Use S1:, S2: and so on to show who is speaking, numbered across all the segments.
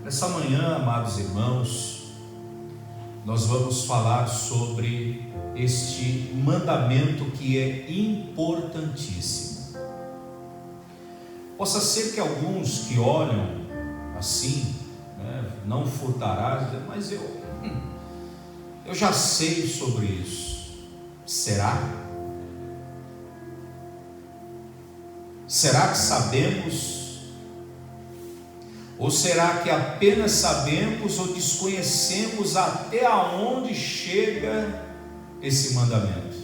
S1: Nessa manhã, amados irmãos, nós vamos falar sobre este mandamento que é importantíssimo. Possa ser que alguns que olham assim, não furtarás, mas eu já sei sobre isso. Será? Será que sabemos? Ou será que apenas sabemos ou desconhecemos até aonde chega esse mandamento?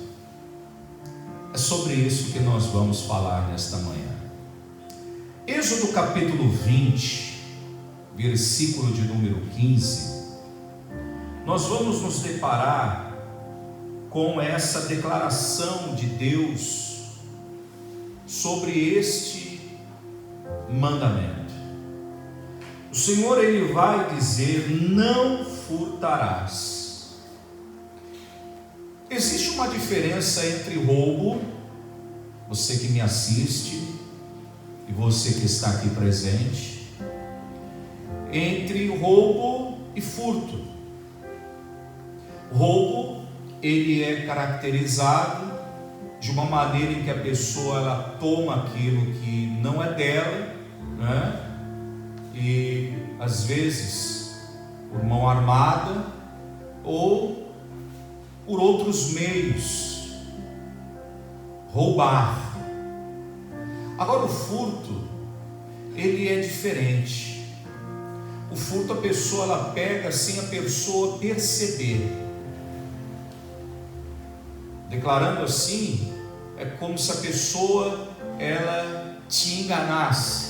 S1: É sobre isso que nós vamos falar nesta manhã. Êxodo capítulo 20, versículo de número 15, nós vamos nos deparar com essa declaração de Deus sobre este mandamento. O Senhor, Ele vai dizer: não furtarás. Existe uma diferença entre roubo, você que me assiste e você que está aqui presente, entre roubo e furto. Roubo, ele é caracterizado de uma maneira em que a pessoa ela toma aquilo que não é dela, né? E às vezes por mão armada ou por outros meios, roubar. Agora o furto, ele é diferente. O furto, a pessoa ela pega sem a pessoa perceber. Declarando assim, é como se a pessoa ela te enganasse.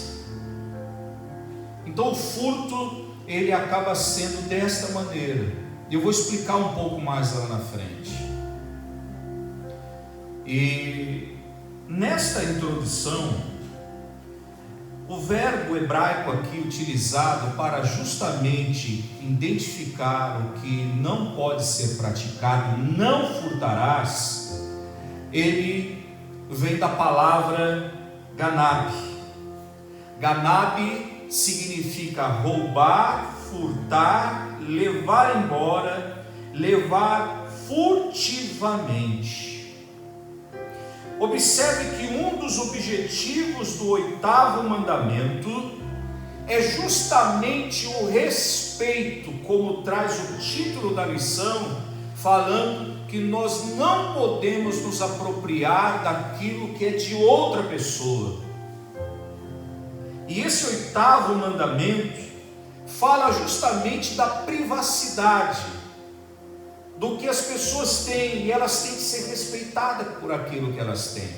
S1: Então o furto, ele acaba sendo desta maneira. Eu vou explicar um pouco mais lá na frente. E nesta introdução, o verbo hebraico aqui utilizado para justamente identificar o que não pode ser praticado, não furtarás, ele vem da palavra ganab. Ganab significa roubar, furtar, levar embora, levar furtivamente. Observe que um dos objetivos do 8º mandamento é justamente o respeito, como traz o título da lição, falando que nós não podemos nos apropriar daquilo que é de outra pessoa. E esse 8º mandamento fala justamente da privacidade, do que as pessoas têm, e elas têm que ser respeitadas por aquilo que elas têm.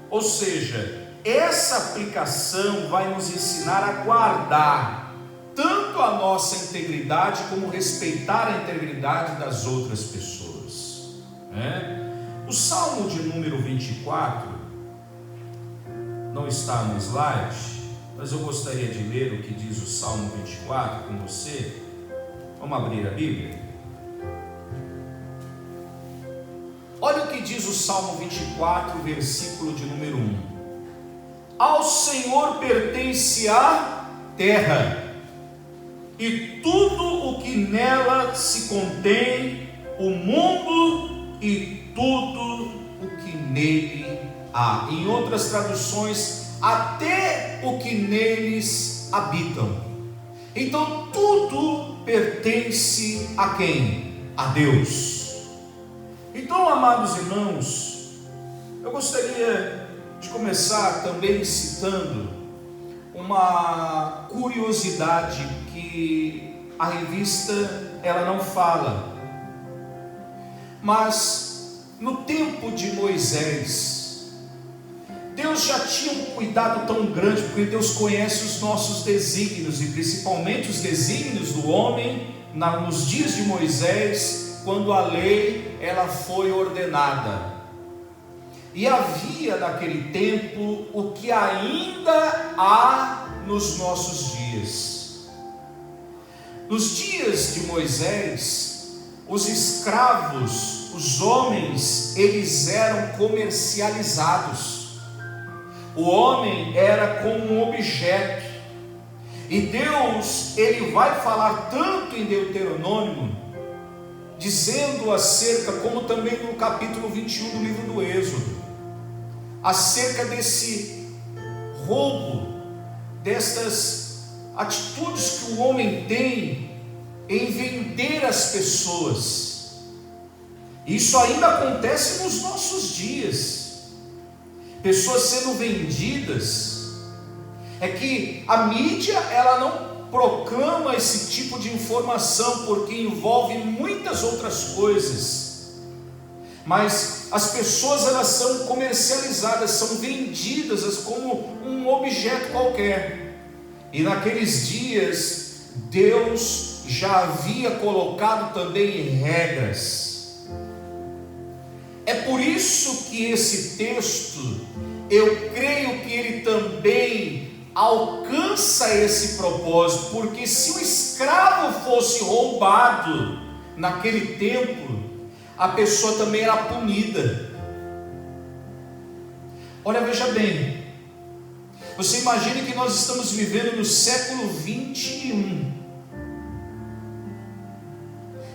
S1: Ou seja, essa aplicação vai nos ensinar a guardar tanto a nossa integridade, como respeitar a integridade das outras pessoas, O Salmo de número 24, não está no slide, mas eu gostaria de ler o que diz o Salmo 24 com você. Vamos abrir a Bíblia? Olha o que diz o Salmo 24, versículo de número 1. Ao Senhor pertence a terra, e tudo o que nela se contém, o mundo e tudo o que nele há. Em outras traduções, até o que neles habitam. Então tudo pertence a quem? A Deus. Então, amados irmãos, eu gostaria de começar também citando uma curiosidade que a revista ela não fala. Mas no tempo de Moisés, Deus já tinha um cuidado tão grande, porque Deus conhece os nossos desígnios, e principalmente os desígnios do homem, nos dias de Moisés, quando a lei ela foi ordenada. E havia naquele tempo o que ainda há nos nossos dias. Nos dias de Moisés, os escravos, os homens, eles eram comercializados. O homem era como um objeto, E Deus, Ele vai falar tanto em Deuteronômio, dizendo acerca, como também no capítulo 21 do livro do Êxodo, acerca desse roubo, destas atitudes que o homem tem em vender as pessoas. Isso ainda acontece nos nossos dias, pessoas sendo vendidas. É que a mídia, ela não proclama esse tipo de informação, porque envolve muitas outras coisas, mas as pessoas, elas são comercializadas, são vendidas como um objeto qualquer. E naqueles dias, Deus já havia colocado também regras. É por isso que esse texto, eu creio que ele também alcança esse propósito, porque se o escravo fosse roubado naquele tempo, a pessoa também era punida. Olha, veja bem, você imagine que nós estamos vivendo no século 21,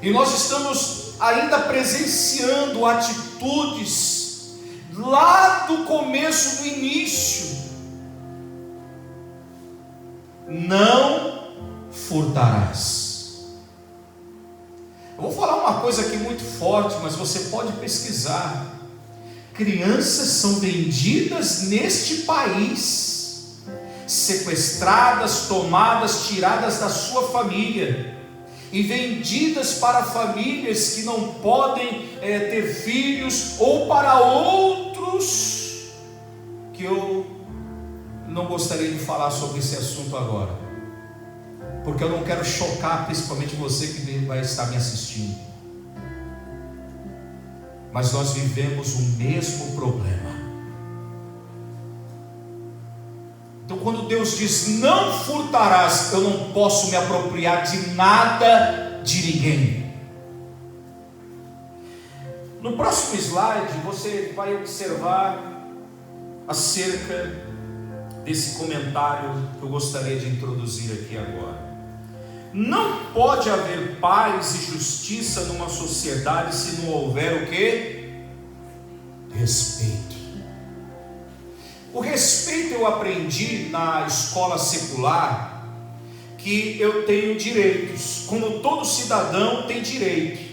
S1: e nós estamos ainda presenciando atitudes lá do começo, do início. Não furtarás. Eu vou falar uma coisa aqui muito forte, mas você pode pesquisar. Crianças são vendidas neste país, sequestradas, tomadas, tiradas da sua família e vendidas para famílias que não podem ter filhos, ou para outros, que eu não gostaria de falar sobre esse assunto agora, porque eu não quero chocar principalmente você que vai estar me assistindo. Mas nós vivemos o mesmo problema. Então, quando Deus diz não furtarás, eu não posso me apropriar de nada de ninguém. No próximo slide você vai observar acerca desse comentário que eu gostaria de introduzir aqui agora. Não pode haver paz e justiça numa sociedade se não houver o quê? Respeito. O respeito eu aprendi na escola secular, que eu tenho direitos, como todo cidadão tem direito.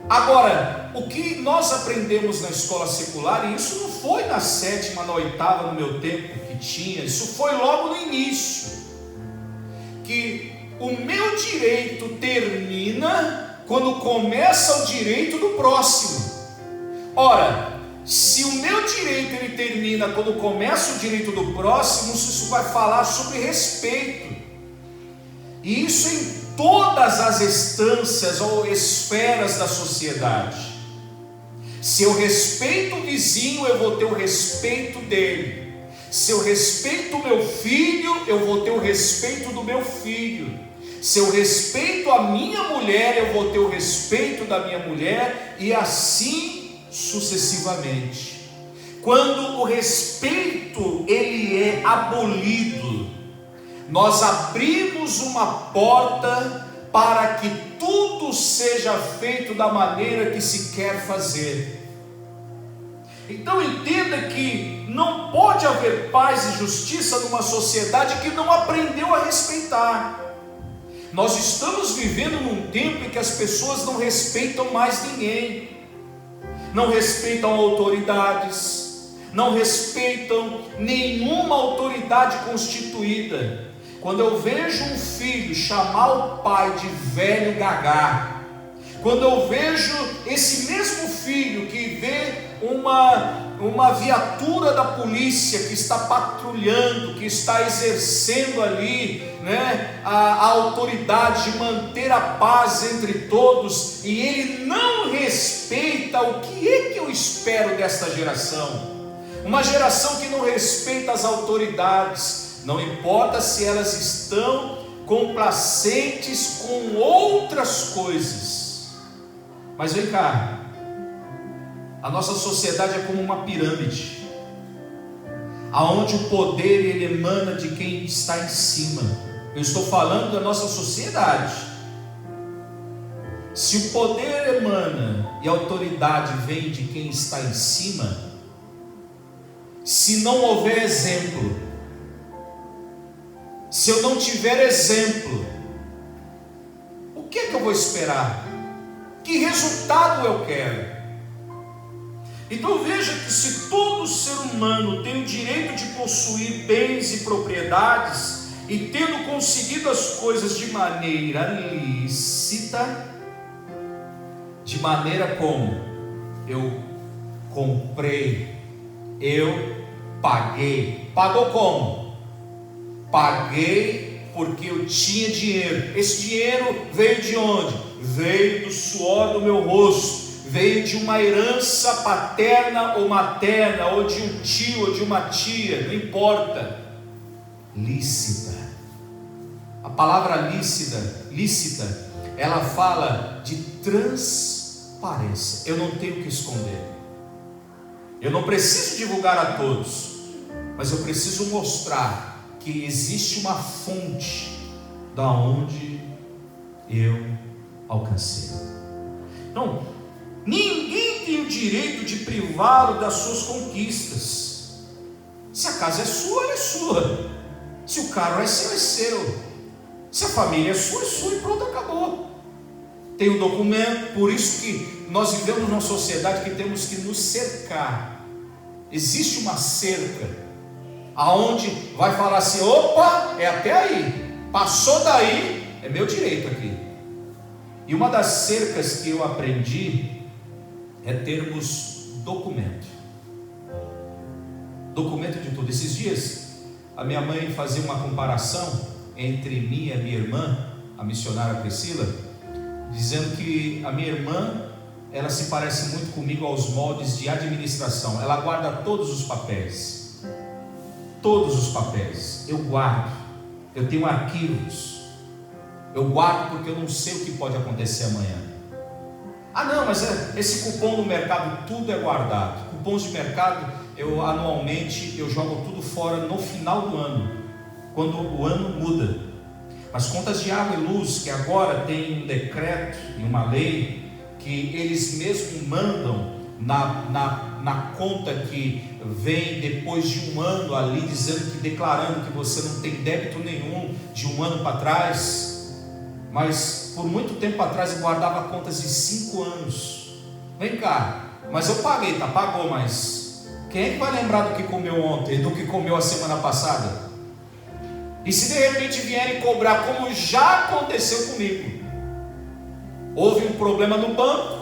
S1: Agora, o que nós aprendemos na escola secular, e isso não foi na 7ª, na 8ª, no meu tempo que tinha, isso foi logo no início, que o meu direito termina quando começa o direito do próximo. Ora, se o meu direito ele termina quando começa o direito do próximo, isso vai falar sobre respeito, e isso em todas as instâncias ou esferas da sociedade. Se eu respeito o vizinho, eu vou ter o respeito dele. Se eu respeito o meu filho, eu vou ter o respeito do meu filho. Se eu respeito a minha mulher, eu vou ter o respeito da minha mulher, e assim sucessivamente. Quando o respeito ele é abolido, nós abrimos uma porta para que tudo seja feito da maneira que se quer fazer. Então entenda que não pode haver paz e justiça numa sociedade que não aprendeu a respeitar. Nós estamos vivendo num tempo em que as pessoas não respeitam mais ninguém, não respeitam autoridades, não respeitam nenhuma autoridade constituída. Quando eu vejo um filho chamar o pai de velho gagá, quando eu vejo esse mesmo filho que vê uma viatura da polícia que está patrulhando, que está exercendo ali, a autoridade de manter a paz entre todos, e ele não respeita, o que é que eu espero desta geração? Uma geração que não respeita as autoridades, não importa se elas estão complacentes com outras coisas. Mas vem cá, a nossa sociedade é como uma pirâmide. aonde o poder ele emana de quem está em cima. Eu estou falando da nossa sociedade. Se o poder emana e a autoridade vem de quem está em cima, se não houver exemplo, se eu não tiver exemplo, o que é que eu vou esperar? Que resultado eu quero? Então veja que se todo ser humano tem o direito de possuir bens e propriedades, e tendo conseguido as coisas de maneira lícita, de maneira como eu comprei, eu paguei. Pagou como? Paguei porque eu tinha dinheiro. Esse dinheiro veio de onde? Veio do suor do meu rosto. Veio de uma herança paterna ou materna, ou de um tio ou de uma tia, não importa. Lícita. A palavra lícita, ela fala de transparência. Eu não tenho que esconder. Eu não preciso divulgar a todos, mas eu preciso mostrar que existe uma fonte da onde eu alcancei. Então, ninguém tem o direito de privá-lo das suas conquistas. Se a casa é sua, ela é sua. Se o carro é seu, é seu. Se a família é sua e pronto, acabou. Tem um documento. Por isso que nós vivemos numa sociedade que temos que nos cercar. Existe uma cerca aonde vai falar assim: opa, é até aí, passou daí, é meu direito aqui. E uma das cercas que eu aprendi é termos documento de tudo. Esses dias a minha mãe fazia uma comparação entre mim e a minha irmã, a missionária Priscila, dizendo que a minha irmã, ela se parece muito comigo aos moldes de administração. Ela guarda todos os papéis. Eu guardo. Eu tenho arquivos. Eu guardo porque eu não sei o que pode acontecer amanhã. Ah não, mas esse cupom no mercado, tudo é guardado. Cupons de mercado, anualmente eu jogo tudo fora no final do ano, quando o ano muda. Mas contas de água e luz, que agora tem um decreto e uma lei, que eles mesmos mandam na conta que vem depois de um ano ali, declarando que você não tem débito nenhum de um ano para trás. Mas por muito tempo atrás eu guardava contas de 5 anos. Vem cá, mas eu paguei, pagou, mas quem é que vai lembrar do que comeu ontem, do que comeu a semana passada? E se de repente vierem cobrar, como já aconteceu comigo, houve um problema no banco,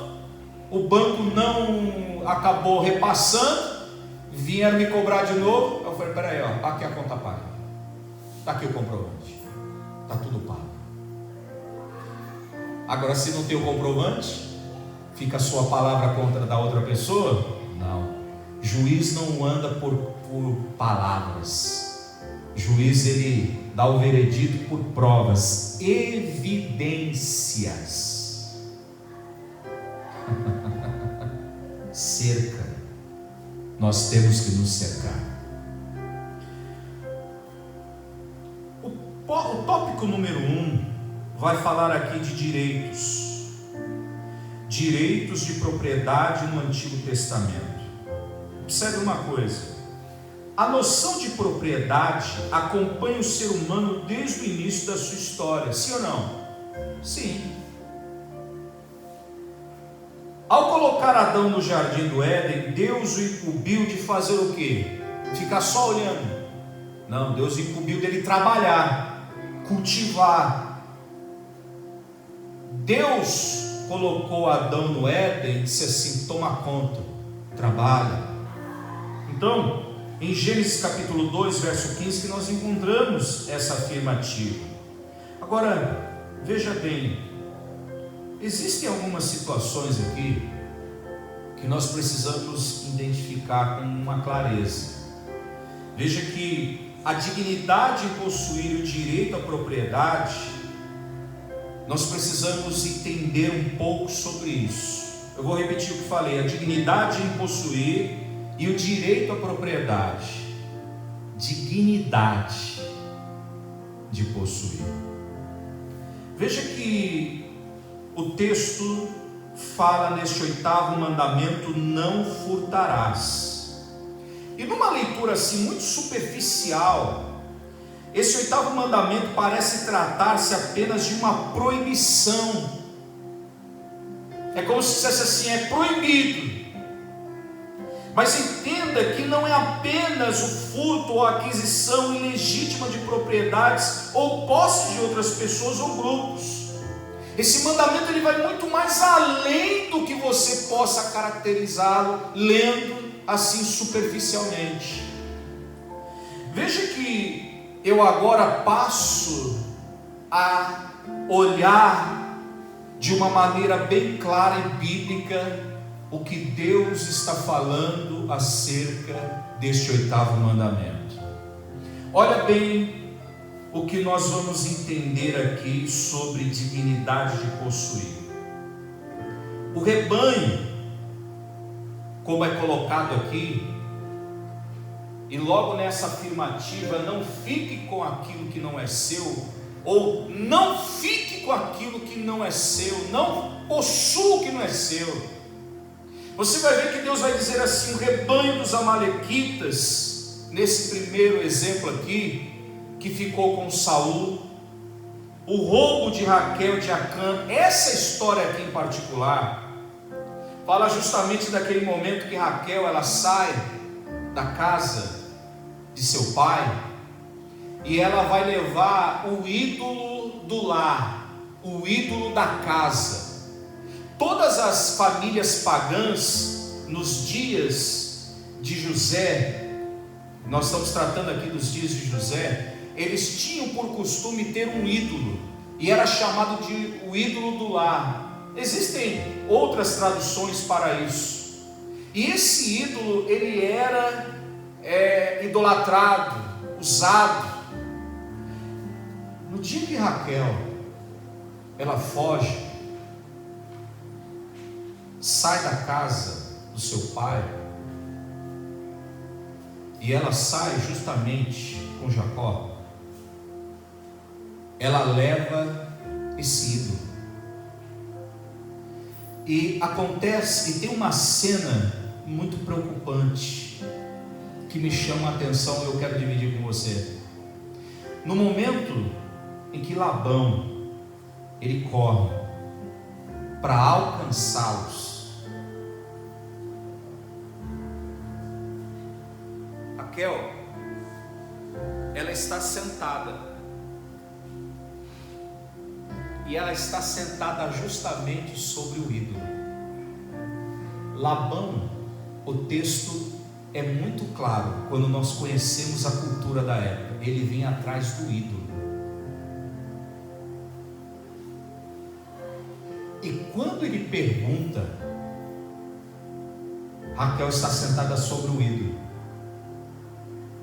S1: o banco não acabou repassando, vieram me cobrar de novo. Eu falei: peraí, aqui a conta paga, está aqui o comprovante, está tudo pago. Agora, se não tem o comprovante, fica a sua palavra contra da outra pessoa? Não. Juiz não anda por palavras. Juiz, ele dá o veredito por provas, evidências. Cerca. Nós temos que nos cercar. O tópico número 1 vai falar aqui de direitos de propriedade no Antigo Testamento. Observe uma coisa: a noção de propriedade acompanha o ser humano desde o início da sua história, sim ou não? Sim. Ao colocar Adão no jardim do Éden, Deus o incumbiu de fazer o quê? Ficar só olhando? Não, Deus incumbiu dele trabalhar, cultivar. Deus colocou Adão no Éden e disse assim: toma conta, trabalha. Então, em Gênesis capítulo 2, verso 15, que nós encontramos essa afirmativa. Agora, veja bem, existem algumas situações aqui que nós precisamos identificar com uma clareza. Veja que a dignidade em possuir o direito à propriedade, nós precisamos entender um pouco sobre isso. Eu vou repetir o que falei: a dignidade em possuir e o direito à propriedade. dignidade de possuir. Veja que o texto fala neste 8º mandamento: não furtarás. E numa leitura assim muito superficial, esse 8º mandamento parece tratar-se apenas de uma proibição. É como se dissesse assim: é proibido. Mas entenda que não é apenas o furto ou a aquisição ilegítima de propriedades ou posse de outras pessoas ou grupos. Esse mandamento ele vai muito mais além do que você possa caracterizá-lo lendo assim superficialmente. Veja que eu agora passo a olhar de uma maneira bem clara e bíblica o que Deus está falando acerca deste 8º mandamento. Olha bem o que nós vamos entender aqui sobre dignidade de possuir. O rebanho, como é colocado aqui, e logo nessa afirmativa: não fique com aquilo que não é seu, ou não fique com aquilo que não é seu, não possua o que não é seu. Você vai ver que Deus vai dizer assim: o rebanho dos amalequitas, nesse primeiro exemplo aqui, que ficou com Saul, o roubo de Raquel de Acã. Essa história aqui em particular fala justamente daquele momento que Raquel ela sai da casa de seu pai e ela vai levar o ídolo do lar, o ídolo da casa. Todas as famílias pagãs, nos dias de José, nós estamos tratando aqui dos dias de José, eles tinham por costume ter um ídolo, e era chamado de o ídolo do lar. Existem outras traduções para isso, e esse ídolo, ele era idolatrado, usado. No dia que Raquel, ela foge, sai da casa do seu pai, e ela sai justamente com Jacó, ela leva esse ídolo, e acontece, e tem uma cena muito preocupante, que me chama a atenção e eu quero dividir com você. No momento em que Labão, ele corre para alcançá-los, Raquel, ela está sentada, e ela está sentada justamente sobre o ídolo. Labão, o texto é muito claro, quando nós conhecemos a cultura da época, ele vinha atrás do ídolo. E quando ele pergunta, Raquel está sentada sobre o ídolo,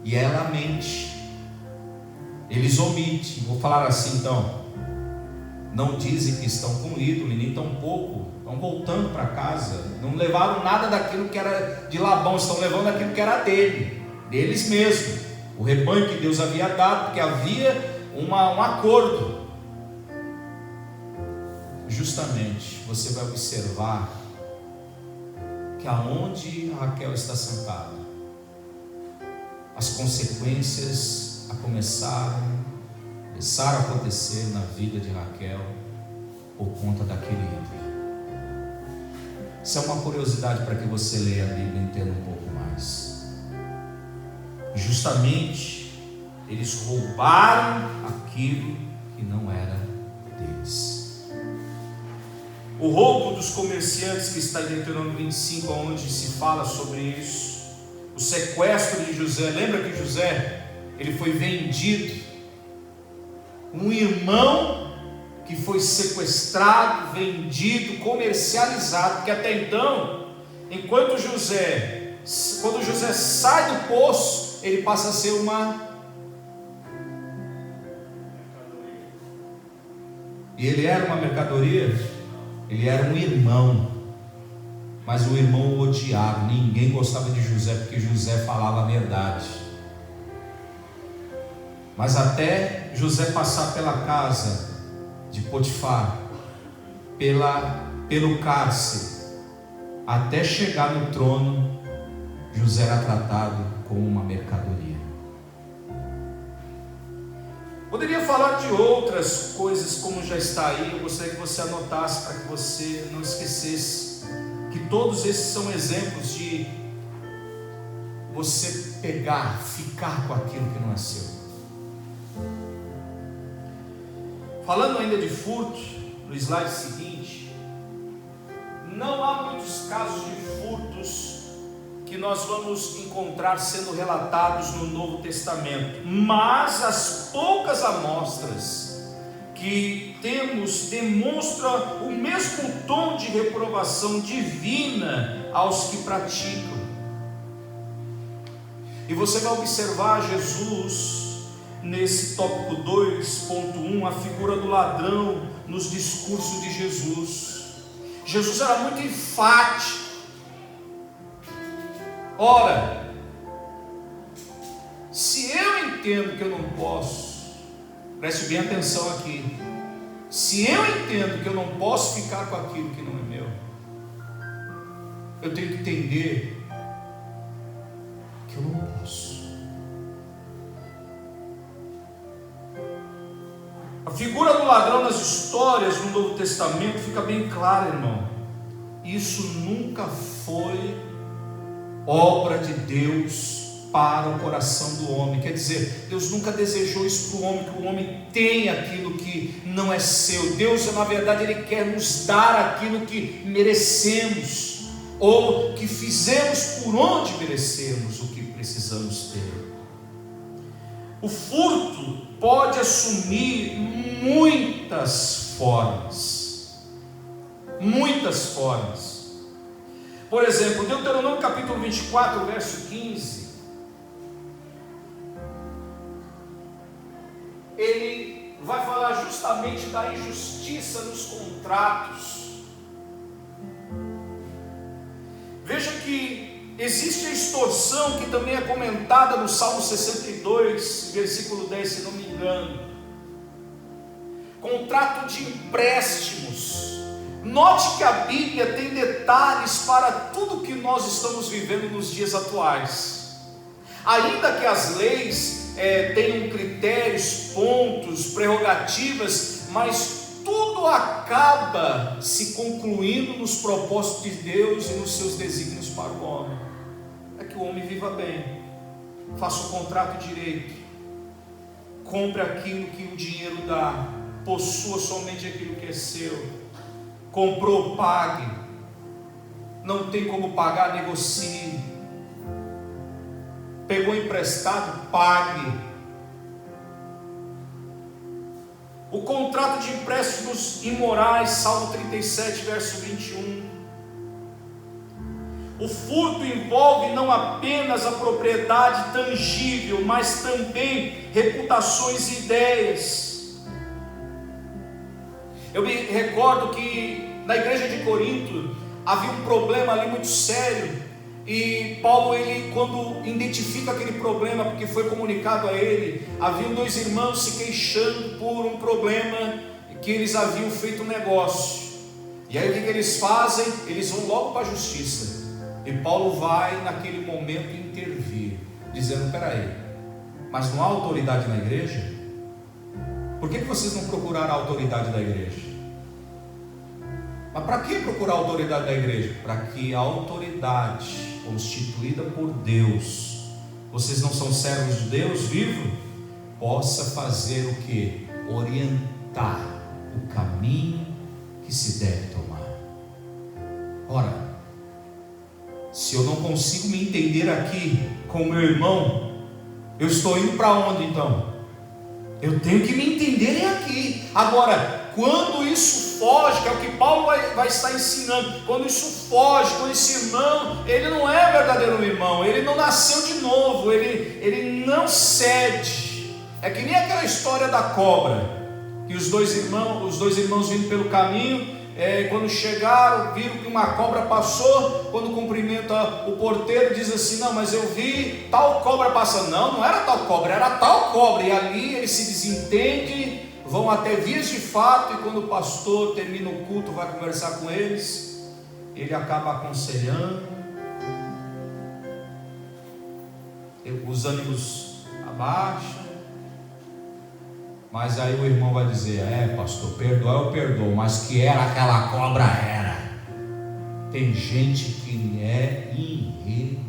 S1: e ela mente, eles omitem, vou falar assim então, não dizem que estão com o ídolo, e nem tampouco estão voltando para casa, não levaram nada daquilo que era de Labão, estão levando aquilo que era deles mesmos, o rebanho que Deus havia dado, porque havia um acordo. Justamente, você vai observar que aonde Raquel está sentada, as consequências começaram a acontecer na vida de Raquel por conta daquele ídolo. Isso é uma curiosidade para que você leia a Bíblia e entenda um pouco mais. Justamente, eles roubaram aquilo que não era deles. O roubo dos comerciantes, que está em Deuteronômio 25, onde se fala sobre isso. O sequestro de José, lembra que José, ele foi vendido, um irmão que foi sequestrado, vendido, comercializado, porque até então, quando José sai do poço, ele passa a ser e ele era uma mercadoria, ele era um irmão, mas o irmão o odiava, ninguém gostava de José, porque José falava a verdade. Mas até José passar pela casa de Potifar, pelo cárcere, até chegar no trono, José era tratado como uma mercadoria. Poderia falar de outras coisas, como já está aí. Eu gostaria que você anotasse para que você não esquecesse que todos esses são exemplos de você pegar, ficar com aquilo que não é seu. Falando ainda de furto, no slide seguinte, não há muitos casos de furtos que nós vamos encontrar sendo relatados no Novo Testamento, mas as poucas amostras que temos demonstram o mesmo tom de reprovação divina aos que praticam. E você vai observar Jesus nesse tópico 2.1, a figura do ladrão nos discursos de Jesus. Jesus era muito enfático. Ora, se eu entendo que eu não posso, preste bem atenção aqui, se eu entendo que eu não posso ficar com aquilo que não é meu, eu tenho que entender que eu não posso. A figura do ladrão nas histórias do Novo Testamento fica bem clara, irmão. Isso nunca foi obra de Deus para o coração do homem. Quer dizer, Deus nunca desejou isso para o homem, que o homem tenha aquilo que não é seu. Deus, na verdade, Ele quer nos dar aquilo que merecemos, ou que fizemos por onde merecemos o que precisamos ter. O furto pode assumir muitas formas. Muitas formas. Por exemplo, Deuteronômio capítulo 24, verso 15. Ele vai falar justamente da injustiça nos contratos. Veja que existe a extorsão, que também é comentada no Salmo 62, versículo 10, se não me engano. Contrato de empréstimos. Note que a Bíblia tem detalhes para tudo que nós estamos vivendo nos dias atuais. Ainda que as leis tenham critérios, pontos, prerrogativas, mas tudo acaba se concluindo nos propósitos de Deus e nos seus desígnios para o homem. É que o homem viva bem, faça o contrato direito, compre aquilo que o dinheiro dá, possua somente aquilo que é seu. Comprou, pague. Não tem como pagar, negocie. Pegou emprestado, pague. O contrato de empréstimos imorais, Salmo 37, verso 21. O furto envolve não apenas a propriedade tangível, mas também reputações e ideias. Eu me recordo que na igreja de Corinto havia um problema ali muito sério, e Paulo, ele, quando identifica aquele problema, porque foi comunicado a ele, haviam dois irmãos se queixando por um problema que eles haviam feito um negócio. E aí o que eles fazem? Eles vão logo para a justiça, e Paulo vai naquele momento intervir, dizendo: peraí, mas não há autoridade na igreja? Por que vocês não procuraram a autoridade da igreja? Mas para que procurar a autoridade da igreja? Para que a autoridade constituída por Deus, vocês não são servos de Deus vivo, possa fazer o que? Orientar o caminho que se deve tomar. Ora, se eu não consigo me entender aqui com o meu irmão, eu estou indo para onde então? Eu tenho que me entender aqui. Agora, quando isso foge, que é o que Paulo vai estar ensinando, quando isso foge, quando esse irmão, ele não é verdadeiro irmão, ele não nasceu de novo, ele não cede. É que nem aquela história da cobra, que os dois irmãos vindo pelo caminho, quando chegaram, viram que uma cobra passou. Quando cumprimenta o porteiro, diz assim: não, mas eu vi tal cobra passando. Não era tal cobra, era tal cobra. E ali eles se desentendem, vão até vias de fato. E quando o pastor termina o culto, vai conversar com eles, ele acaba aconselhando, os ânimos abaixam. Mas aí o irmão vai dizer: pastor, perdoar eu perdoo, mas que era aquela cobra, era. Tem gente que é irredutível,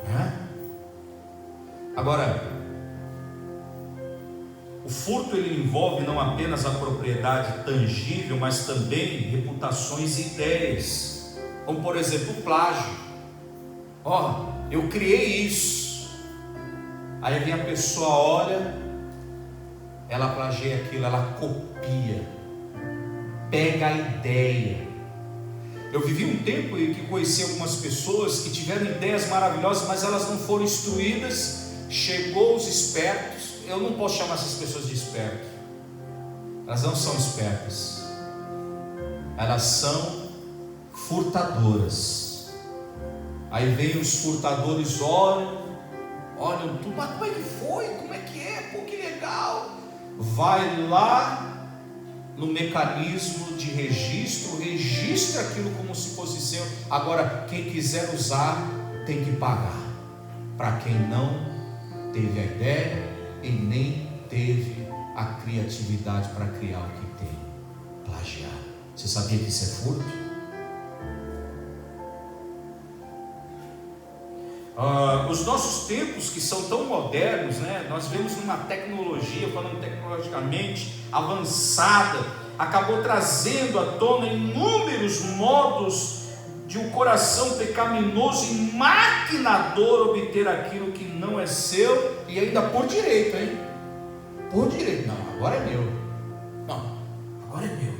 S1: né? Agora, o furto ele envolve não apenas a propriedade tangível, mas também reputações e ideias, como por exemplo o plágio. Eu criei isso. Aí vem a pessoa, olha, ela plageia aquilo, ela copia, pega a ideia. Eu vivi um tempo em que conheci algumas pessoas que tiveram ideias maravilhosas, mas elas não foram instruídas. Chegou os espertos. Eu não posso chamar essas pessoas de espertos, elas não são espertas, elas são furtadoras. Aí vem os furtadores, olham tudo, mas como é que foi? Como é que é? Pô, que legal! Vai lá no mecanismo de registro, registra aquilo como se fosse seu. Agora, quem quiser usar tem que pagar. Para quem não teve a ideia e nem teve a criatividade para criar o que tem, plagiar. Você sabia que isso é furto? Os nossos tempos que são tão modernos, né? Nós vemos uma tecnologia, falando tecnologicamente avançada, acabou trazendo à tona inúmeros modos de um coração pecaminoso e maquinador obter aquilo que não é seu, e ainda por direito, hein? Por direito. Não, agora é meu. Não, agora é meu.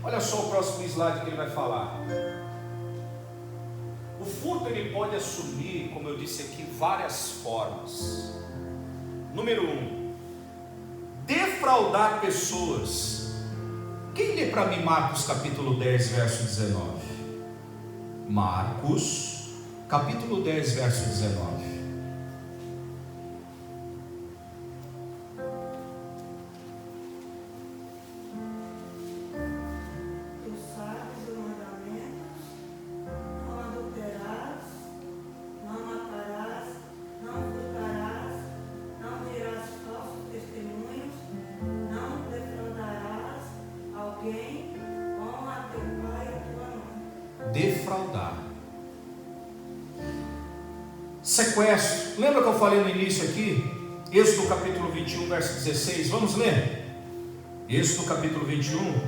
S1: Olha só o próximo slide que ele vai falar. O furto ele pode assumir, como eu disse aqui, várias formas. Número 1, defraudar pessoas. Quem lê para mim Marcos capítulo 10, verso 19? Marcos capítulo 10, verso 19. Defraudar. Sequestro. Lembra que eu falei no início aqui? Êxodo capítulo 21, verso 16. Vamos ler? Êxodo capítulo 21.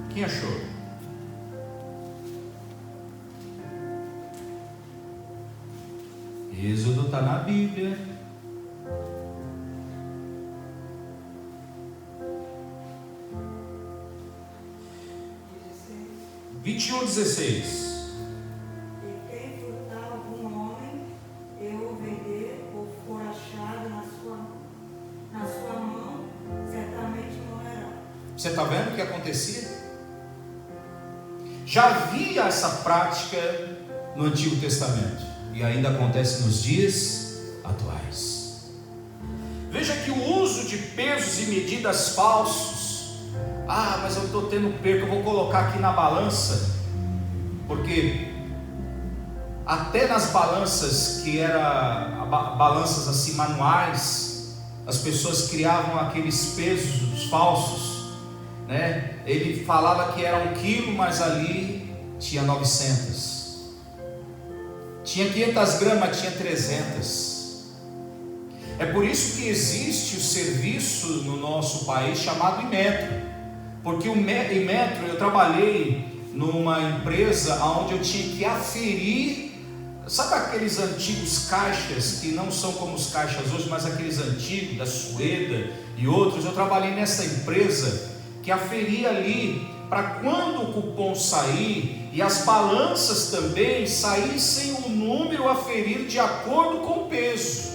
S1: Quem achou? Êxodo está na Bíblia. 21:16.
S2: E quem furtar algum homem, eu o vender ou for achado na sua mão, certamente morrerá.
S1: Você está vendo o que acontecia? Já havia essa prática no Antigo Testamento e ainda acontece nos dias atuais. Veja que o uso de pesos e medidas falsos. Mas eu estou tendo perca, eu vou colocar aqui na balança, porque até nas balanças que eram balanças assim manuais, as pessoas criavam aqueles pesos falsos, né? Ele falava que era 1 quilo, mas ali tinha 900, tinha 500 gramas, tinha 300. É por isso que existe o serviço no nosso país chamado Inmetro. Porque o Inmetro, eu trabalhei numa empresa onde eu tinha que aferir, sabe aqueles antigos caixas que não são como os caixas hoje, mas aqueles antigos da Sueda e outros. Eu trabalhei nessa empresa que aferia ali para quando o cupom sair e as balanças também saíssem o número a ferir de acordo com o peso.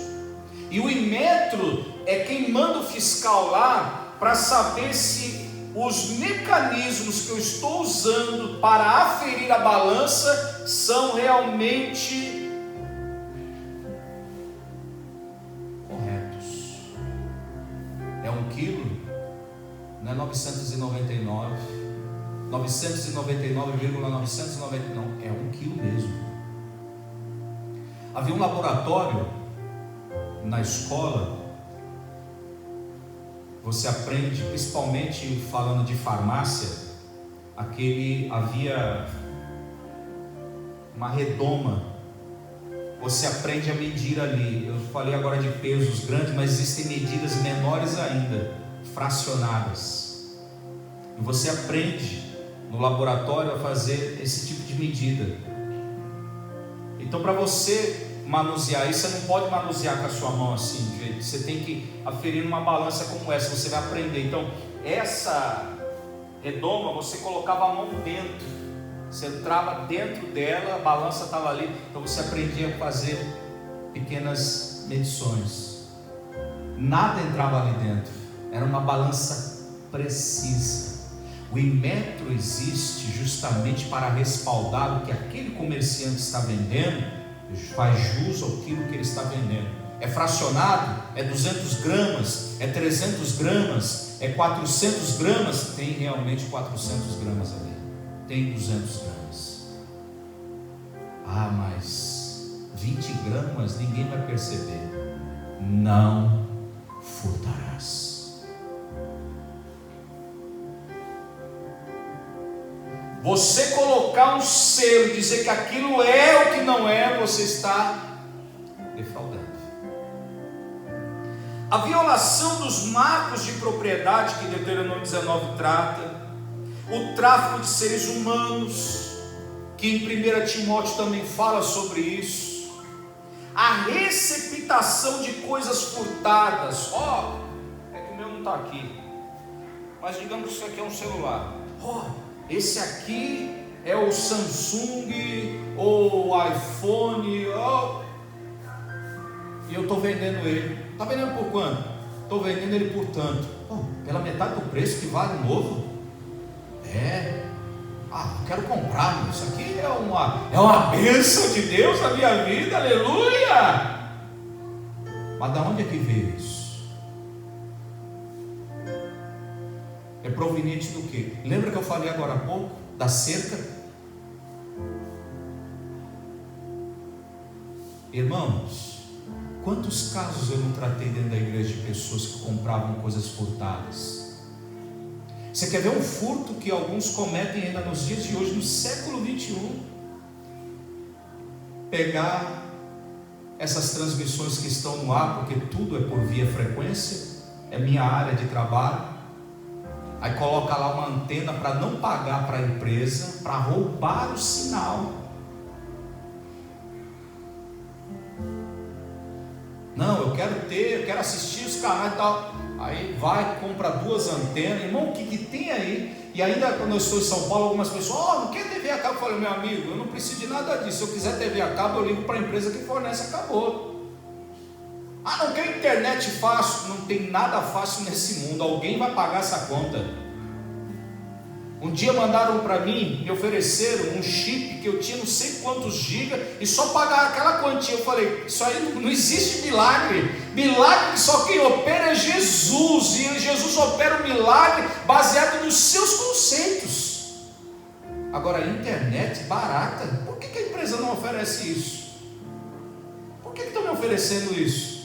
S1: E o Inmetro é quem manda o fiscal lá para saber se os mecanismos que eu estou usando para aferir a balança são realmente corretos. É 1 quilo, não é 999, 999,999, não, é 1 quilo mesmo. Havia um laboratório na escola. Você aprende, principalmente falando de farmácia, havia uma redoma, você aprende a medir ali. Eu falei agora de pesos grandes, mas existem medidas menores ainda, fracionadas, e você aprende no laboratório a fazer esse tipo de medida. Então, para você manusear isso, você não pode manusear com a sua mão assim, de jeito. Você tem que aferir numa balança como essa, você vai aprender. Então, essa redoma, você colocava a mão dentro, você entrava dentro dela, a balança estava ali, então você aprendia a fazer pequenas medições. Nada entrava ali dentro, era uma balança precisa. O Inmetro existe justamente para respaldar o que aquele comerciante está vendendo, faz jus ao quilo que ele está vendendo. É fracionado? É 200 gramas? É 300 gramas? É 400 gramas? Tem realmente 400 gramas ali. Tem 200 gramas. Ah, mas 20 gramas ninguém vai perceber. Não furtarás. Você colocar um selo, dizer que aquilo é o que não é, você está defraudando. A violação dos marcos de propriedade que Deuteronômio 19 trata, o tráfico de seres humanos, que em 1 Timóteo também fala sobre isso, a receptação de coisas furtadas. É que o meu não está aqui, mas digamos que isso aqui é um celular. Esse aqui é o Samsung ou o iPhone, e eu estou vendendo ele. Está vendendo por quanto? Estou vendendo ele por tanto. Pela metade do preço que vale um novo? Eu quero comprar. Isso aqui é uma bênção de Deus na minha vida, aleluia. Mas da onde é que veio isso? É proveniente do quê? Lembra que eu falei agora há pouco da cerca? Irmãos, quantos casos eu não tratei dentro da igreja de pessoas que compravam coisas furtadas? Você quer ver um furto que alguns cometem ainda nos dias de hoje, no século 21? Pegar essas transmissões que estão no ar, porque tudo é por via frequência, é minha área de trabalho. Aí coloca lá uma antena para não pagar para a empresa, para roubar o sinal. Não, eu quero assistir os canais e tal. Aí vai, compra 2 antenas. Irmão, o que tem aí? E ainda quando eu estou em São Paulo, algumas pessoas, não quer TV a cabo? Eu falei, meu amigo, eu não preciso de nada disso. Se eu quiser TV a cabo, eu ligo para a empresa que fornece, acabou. Não quer internet fácil? Não tem nada fácil nesse mundo. Alguém vai pagar essa conta. Um dia mandaram para mim, me ofereceram um chip que eu tinha não sei quantos gigas e só pagar aquela quantia. Eu falei, isso aí não existe milagre. Milagre só quem opera é Jesus, e Jesus opera o milagre baseado nos seus conceitos. Agora, a internet barata, por que a empresa não oferece isso? Por que estão me oferecendo isso?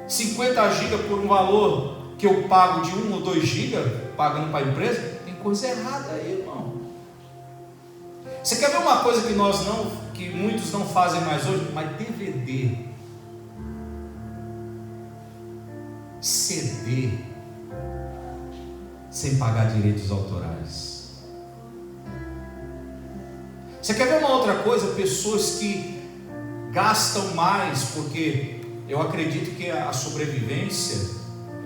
S1: 50 GB por um valor que eu pago de 1 ou 2 GB pagando para a empresa? Tem coisa errada aí, irmão. Você quer ver uma coisa que muitos não fazem mais hoje? Mas DVD, CD, sem pagar direitos autorais. Você quer ver uma outra coisa? Pessoas que gastam mais, porque eu acredito que a sobrevivência,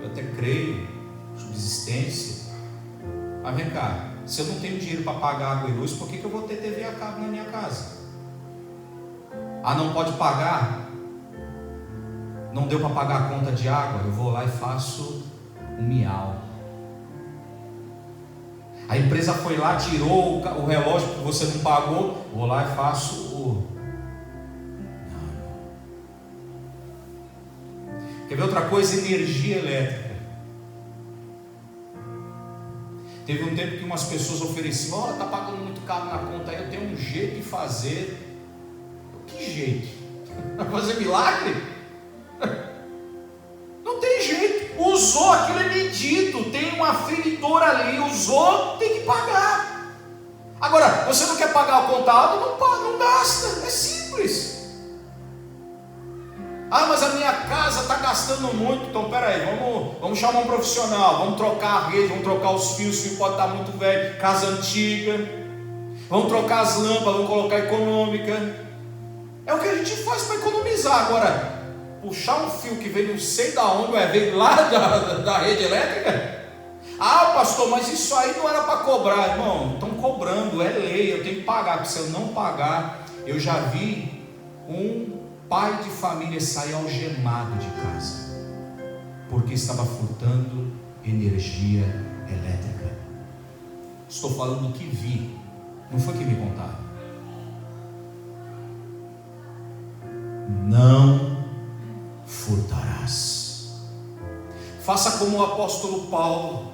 S1: eu até creio, subsistência. Mas vem cá, se eu não tenho dinheiro para pagar água e luz, por que eu vou ter TV a cabo na minha casa? Ah, não pode pagar? Não deu para pagar a conta de água? Eu vou lá e faço um miau. A empresa foi lá, tirou o relógio que você não pagou, vou lá e faço o... Não. Quer ver outra coisa? Energia elétrica. Teve um tempo que umas pessoas ofereciam: olha, está pagando muito caro na conta, aí eu tenho um jeito de fazer. Que jeito? Vai fazer milagre? Não tem jeito. Usou, aquilo é medido, tem uma feridora ali, usou, tem que pagar. Agora, você não quer pagar o contado? Não gasta, é simples. Ah, mas a minha casa está gastando muito. Então peraí, vamos chamar um profissional, vamos trocar a rede, vamos trocar os fios, o fio pode estar muito velho, casa antiga, vamos trocar as lâmpadas, vamos colocar econômica. É o que a gente faz para economizar. Agora, puxar um fio que veio não sei da onde, veio lá da rede elétrica. Ah, pastor, mas isso aí não era para cobrar. Irmão, estão cobrando, é lei, eu tenho que pagar, porque se eu não pagar, eu já vi um pai de família sair algemado de casa, porque estava furtando energia elétrica. Estou falando do que vi, não foi que me contaram. Não furtarás. Faça como o apóstolo Paulo.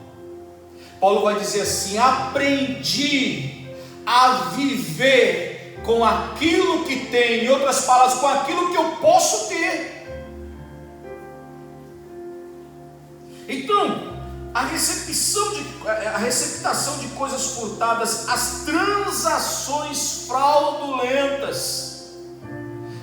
S1: Paulo vai dizer assim: aprendi a viver com aquilo que tenho, em outras palavras, com aquilo que eu posso ter. Então, a receptação de coisas furtadas, as transações fraudulentas.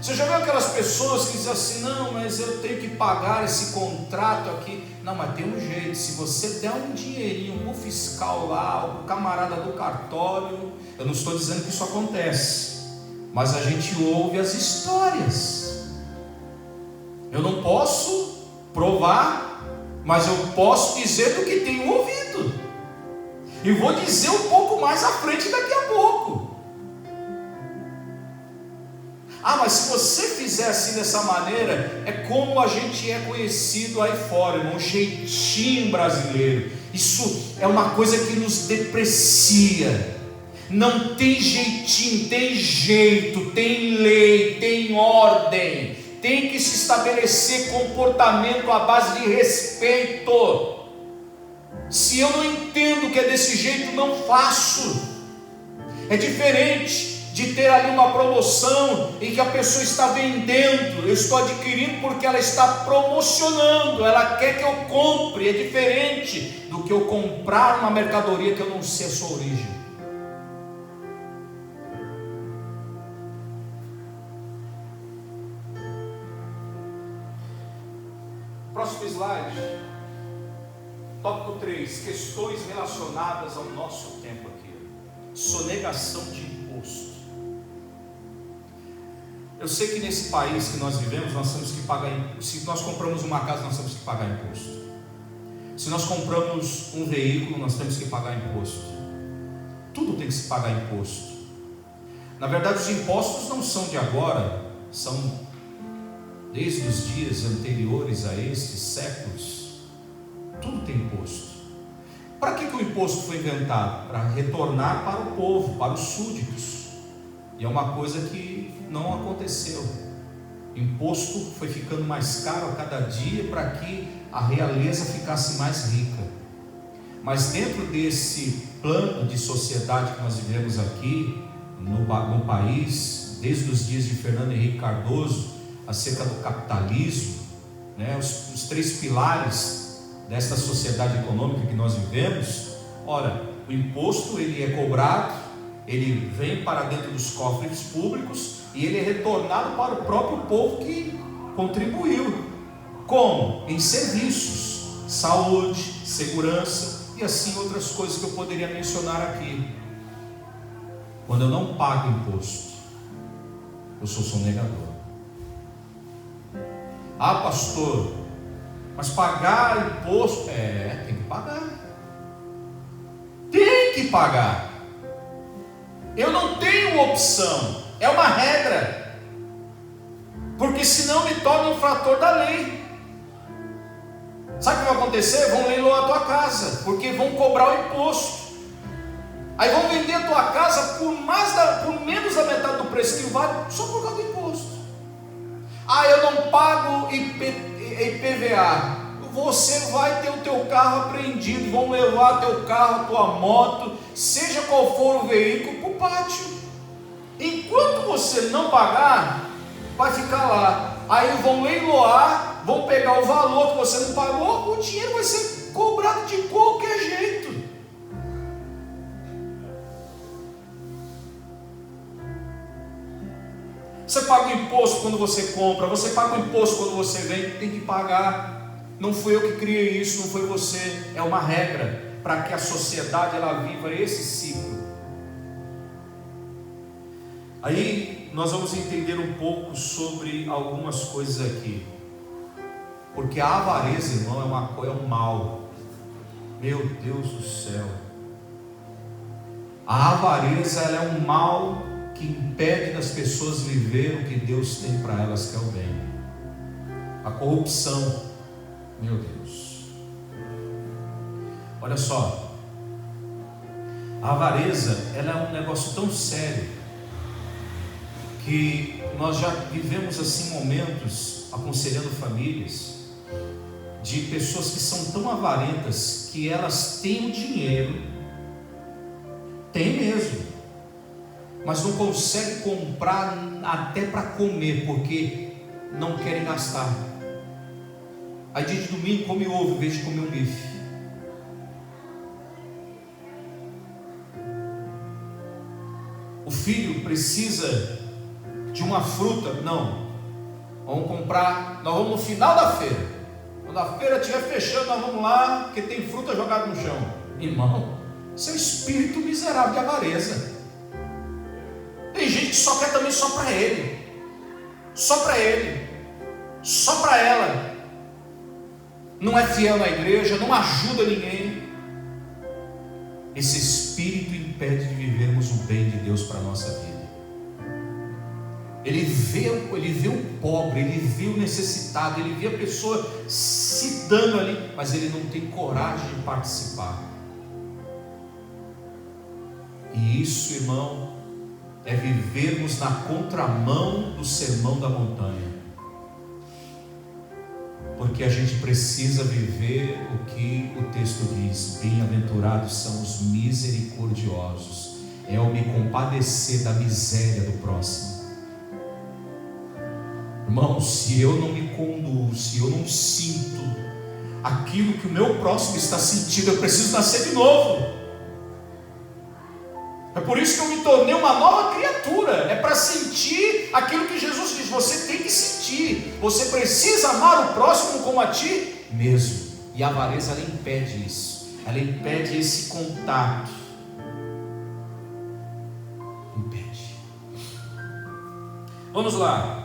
S1: Você já viu aquelas pessoas que dizem assim: não, mas eu tenho que pagar esse contrato aqui. Não, mas tem um jeito. Se você der um dinheirinho para o fiscal lá, o camarada do cartório, eu não estou dizendo que isso acontece, mas a gente ouve as histórias. Eu não posso provar, mas eu posso dizer do que tenho ouvido, e vou dizer um pouco mais à frente daqui a pouco. Ah, mas se você fizer assim dessa maneira, é como a gente é conhecido aí fora, irmão, um jeitinho brasileiro. Isso é uma coisa que nos deprecia. Não tem jeitinho, tem jeito, tem lei, tem ordem, tem que se estabelecer comportamento à base de respeito. Se eu não entendo que é desse jeito, não faço. É diferente de ter ali uma promoção em que a pessoa está vendendo, eu estou adquirindo porque ela está promocionando, ela quer que eu compre. É diferente do que eu comprar uma mercadoria que eu não sei a sua origem. Próximo slide. Tópico 3, questões relacionadas ao nosso tempo aqui. Sonegação de imposto. Eu sei que nesse país que nós vivemos, nós temos que pagar imposto. Se nós compramos uma casa, nós temos que pagar imposto. Se nós compramos um veículo, nós temos que pagar imposto. Tudo tem que se pagar imposto. Na verdade, os impostos não são de agora, são desde os dias anteriores a estes séculos. Tudo tem imposto. Para que o imposto foi inventado? Para retornar para o povo, para os súditos. E é uma coisa que não aconteceu. O imposto foi ficando mais caro a cada dia para que a realeza ficasse mais rica. Mas dentro desse plano de sociedade que nós vivemos aqui no país, desde os dias de Fernando Henrique Cardoso, acerca do capitalismo, né, os 3 pilares desta sociedade econômica que nós vivemos. Ora, o imposto ele é cobrado, ele vem para dentro dos cofres públicos e ele é retornado para o próprio povo que contribuiu. Como? Em serviços, saúde, segurança e assim outras coisas que eu poderia mencionar aqui. Quando eu não pago imposto, eu sou sonegador. Ah, pastor, mas pagar imposto? Tem que pagar. Tem tenho que pagar. Eu não tenho opção. É uma regra. Porque senão me torna infrator da lei. Sabe o que vai acontecer? Vão leiloar a tua casa, porque vão cobrar o imposto. Aí vão vender a tua casa por menos da metade do preço que vale, só por causa do imposto. Ah, eu não pago IPVA. Você vai ter o teu carro apreendido, vão levar teu carro, tua moto, seja qual for o veículo, para o pátio. Enquanto você não pagar, vai ficar lá. Aí vão leiloar, vão pegar o valor que você não pagou, o dinheiro vai ser cobrado de qualquer jeito. Você paga o imposto quando você compra, você paga o imposto quando você vende, tem que pagar. Não fui eu que criei isso, não foi você. É uma regra para que a sociedade ela viva esse ciclo. Aí nós vamos entender um pouco sobre algumas coisas aqui. Porque a avareza, irmão, é um mal. Meu Deus do céu. A avareza ela é um mal que impede das pessoas viver o que Deus tem para elas, que é o bem. A corrupção, meu Deus. Olha só, a avareza ela é um negócio tão sério que nós já vivemos assim momentos aconselhando famílias de pessoas que são tão avarentas que elas têm o dinheiro, tem mesmo, mas não conseguem comprar até para comer, porque não querem gastar. Aí dia de domingo come ovo em vez de comer um bife. O filho precisa de uma fruta, não, vamos comprar, nós vamos no final da feira, quando a feira estiver fechando, nós vamos lá, porque tem fruta jogada no chão. Irmão, seu espírito miserável de avareza. Tem gente que só quer também só para ele, só para ele, só para ela. Não é fiel na igreja, não ajuda ninguém. Esse espírito impede de vivermos o bem de Deus para a nossa vida. Ele vê o pobre, ele vê o necessitado, ele vê a pessoa se dando ali, mas ele não tem coragem de participar. E isso, irmão, é vivermos na contramão do sermão da montanha. Porque a gente precisa viver o que o texto diz: bem-aventurados são os misericordiosos. É o me compadecer da miséria do próximo. Irmão, se eu não me conduzo, se eu não sinto aquilo que o meu próximo está sentindo, eu preciso nascer de novo. É por isso que eu me tornei uma nova criatura. É para sentir aquilo que Jesus diz. Você tem que sentir. Você precisa amar o próximo como a ti mesmo. E a avareza ela impede isso. Ela impede esse contato. Impede. Vamos lá.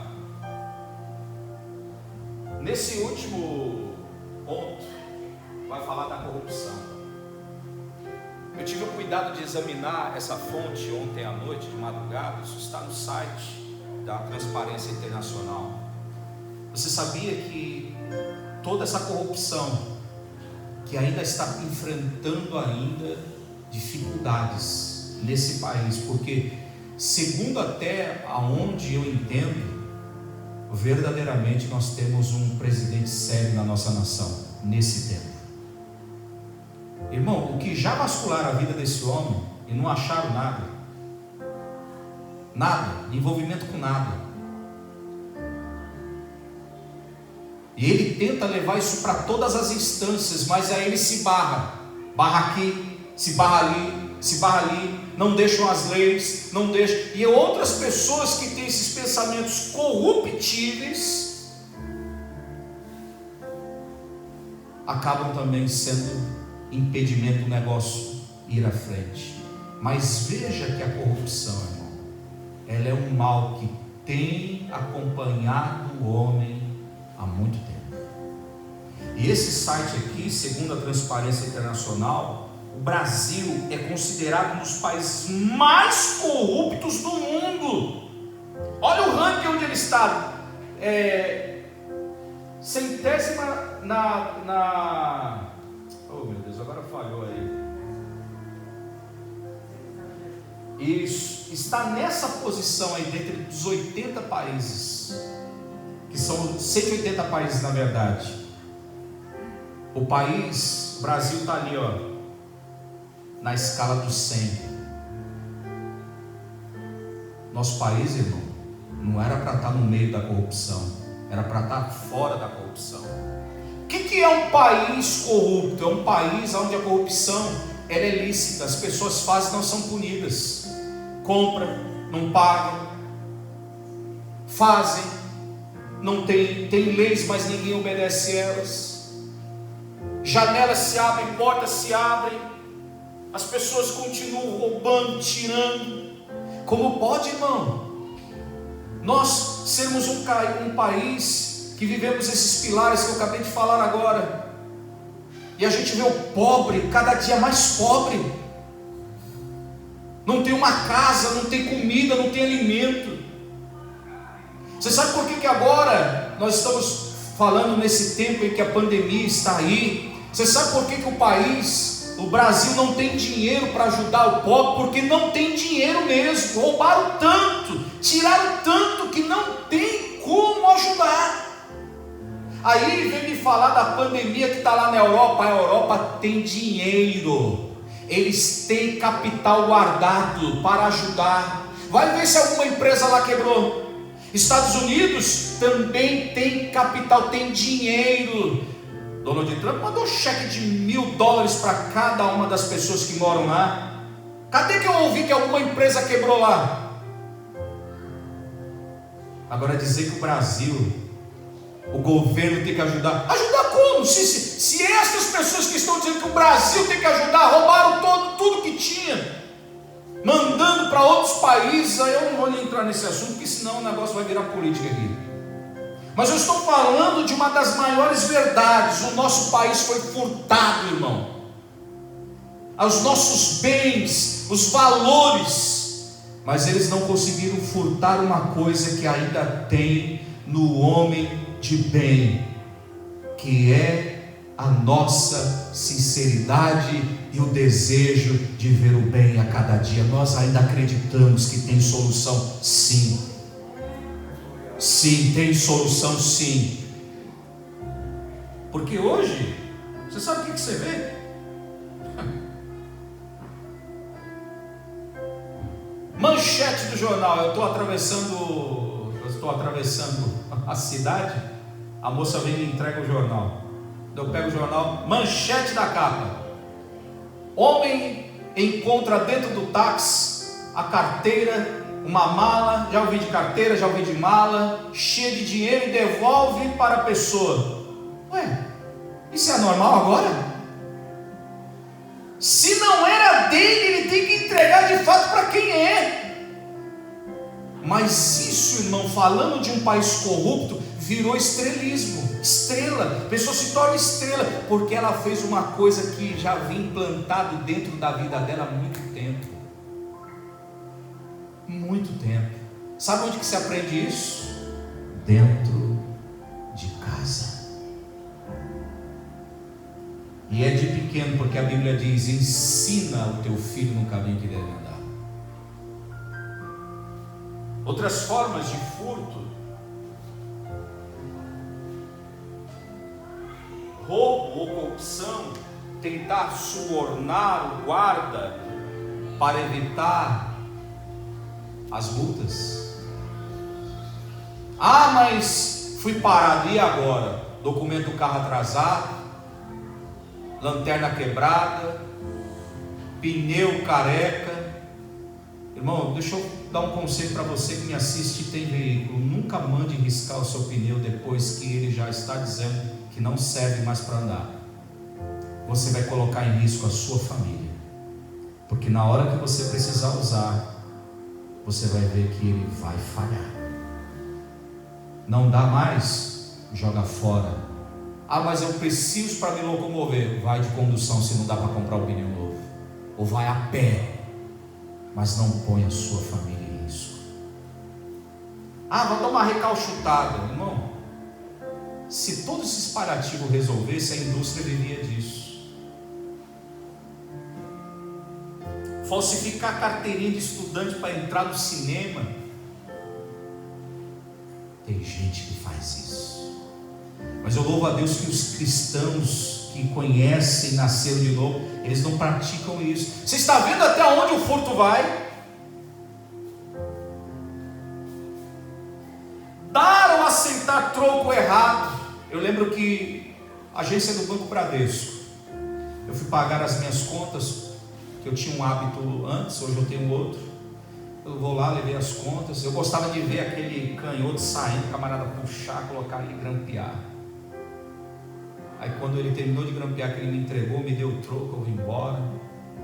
S1: Nesse último ponto, vai falar da corrupção. Eu tive o cuidado de examinar essa fonte ontem à noite, de madrugada. Isso está no site da Transparência Internacional. Você sabia que toda essa corrupção, que ainda está enfrentando ainda dificuldades nesse país, porque segundo até aonde eu entendo, verdadeiramente nós temos um presidente sério na nossa nação, nesse tempo. Irmão, o que já vascularam a vida desse homem e não acharam nada, envolvimento com nada. E ele tenta levar isso para todas as instâncias, mas aí ele se barra aqui, se barra ali, não deixam as leis, não deixam. E outras pessoas que têm esses pensamentos corruptíveis acabam também sendo impedimento do negócio ir à frente. Mas veja que a corrupção, irmão, ela é um mal que tem acompanhado o homem há muito tempo. E esse site aqui, segundo a Transparência Internacional, o Brasil é considerado um dos países mais corruptos do mundo. Olha o ranking onde ele está. Centésima oh meu Deus, agora falhou aí. Isso, está nessa posição aí dentre os 80 países, que são 180 países na verdade. O Brasil está ali, ó, na escala dos 100. Nosso país, irmão, não era para estar no meio da corrupção, era para estar fora da corrupção. O que é um país corrupto? É um país onde a corrupção ela é lícita, as pessoas fazem e não são punidas. Compram, não pagam, fazem, não tem leis, mas ninguém obedece elas. Janelas se abrem, portas se abrem, as pessoas continuam roubando, tirando. Como pode, irmão, nós sermos um país que vivemos esses pilares que eu acabei de falar agora, e a gente vê o pobre cada dia mais pobre, não tem uma casa, não tem comida, não tem alimento. Você sabe por que agora nós estamos falando nesse tempo em que a pandemia está aí? Você sabe por que o Brasil não tem dinheiro para ajudar o pobre? Porque não tem dinheiro mesmo. Roubaram tanto, tiraram tanto que não tem como ajudar. Aí vem me falar da pandemia que está lá na Europa. A Europa tem dinheiro, eles têm capital guardado para ajudar. Vai ver se alguma empresa lá quebrou. Estados Unidos também tem capital, tem dinheiro. Donald Trump mandou cheque de $1.000 para cada uma das pessoas que moram lá. Cadê que eu ouvi que alguma empresa quebrou lá? Agora dizer que o Brasil, o governo tem que ajudar. Ajudar como? Se essas pessoas que estão dizendo que o Brasil tem que ajudar, roubaram tudo que tinha, mandando para outros países, aí eu não vou nem entrar nesse assunto, porque senão o negócio vai virar política aqui. Mas eu estou falando de uma das maiores verdades. O nosso país foi furtado, irmão. Os nossos bens, os valores, mas eles não conseguiram furtar uma coisa que ainda tem no homem de bem, que é a nossa sinceridade e o desejo de ver o bem a cada dia. Nós ainda acreditamos que tem solução, sim. Sim, tem solução, sim. Porque hoje, você sabe o que você vê? Manchete do jornal. Eu estou atravessando a cidade, a moça vem e me entrega o jornal. Eu pego o jornal, manchete da capa: homem encontra dentro do táxi a carteira, uma mala, já ouvi de carteira, já ouvi de mala, cheia de dinheiro, e devolve para a pessoa. Ué, isso é normal agora? Se não era dele, ele tem que entregar de fato para quem é. Mas isso, irmão, falando de um país corrupto, virou estrelismo, estrela. A pessoa se torna estrela porque ela fez uma coisa que já vinha implantado dentro da vida dela há muito tempo. Muito tempo. Sabe onde que se aprende isso? Dentro de casa. E é de pequeno, porque a Bíblia diz: ensina o teu filho no caminho que deve andar. Outras formas de furto: roubo ou corrupção, tentar subornar o guarda para evitar as multas. Ah, mas fui parado, e agora? Documento do carro atrasado, lanterna quebrada, pneu careca. Irmão, deixa eu dar um conselho para você que me assiste e tem veículo: nunca mande riscar o seu pneu depois que ele já está dizendo que não serve mais para andar. Você vai colocar em risco a sua família, porque na hora que você precisar usar, você vai ver que ele vai falhar. Não dá mais, joga fora. Ah, mas eu preciso para me locomover. Vai de condução se não dá para comprar um pneu novo. ou vai a pé, mas não põe a sua família em risco. Vou dar uma recalchutada, irmão. Se todo esse disparativo resolvesse, a indústria vivia disso. Falsificar carteirinha de estudante para entrar no cinema. Tem gente que faz isso. Mas eu louvo a Deus que os cristãos que conhecem, nasceram de novo, eles não praticam isso. Você está vendo até onde o furto vai? Dar ou aceitar troco errado. Eu lembro que a agência do Banco Bradesco, eu fui pagar as minhas contas, que eu tinha um hábito antes, hoje eu tenho outro. Eu vou lá, levei as contas. Eu gostava de ver aquele canhoto saindo, o camarada puxar, colocar e grampear. Aí quando ele terminou de grampear, que ele me entregou, me deu o troco, eu vim embora.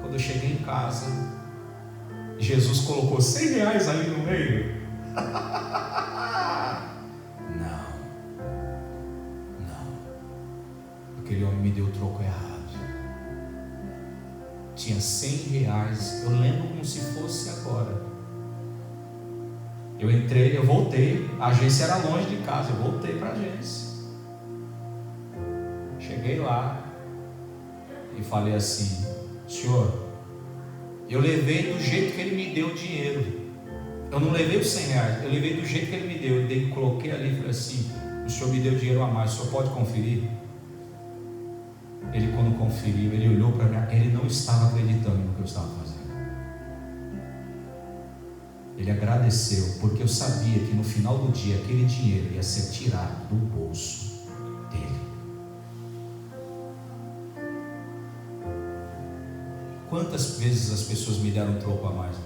S1: Quando eu cheguei em casa, Jesus colocou R$100 ali no meio. Aquele homem me deu o troco errado. Tinha R$100. Eu lembro como se fosse agora. Eu entrei, eu voltei. A agência era longe de casa. Eu voltei para a agência. Cheguei lá e falei assim: senhor, eu levei do jeito que ele me deu o dinheiro. Eu não levei os R$100. Eu levei do jeito que ele me deu. Eu coloquei ali e falei assim: o senhor me deu dinheiro a mais. O senhor pode conferir? Ele, quando conferiu, ele olhou para mim, ele não estava acreditando no que eu estava fazendo. Ele agradeceu, porque eu sabia que no final do dia aquele dinheiro ia ser tirado do bolso dele. Quantas vezes as pessoas me deram um troco a mais?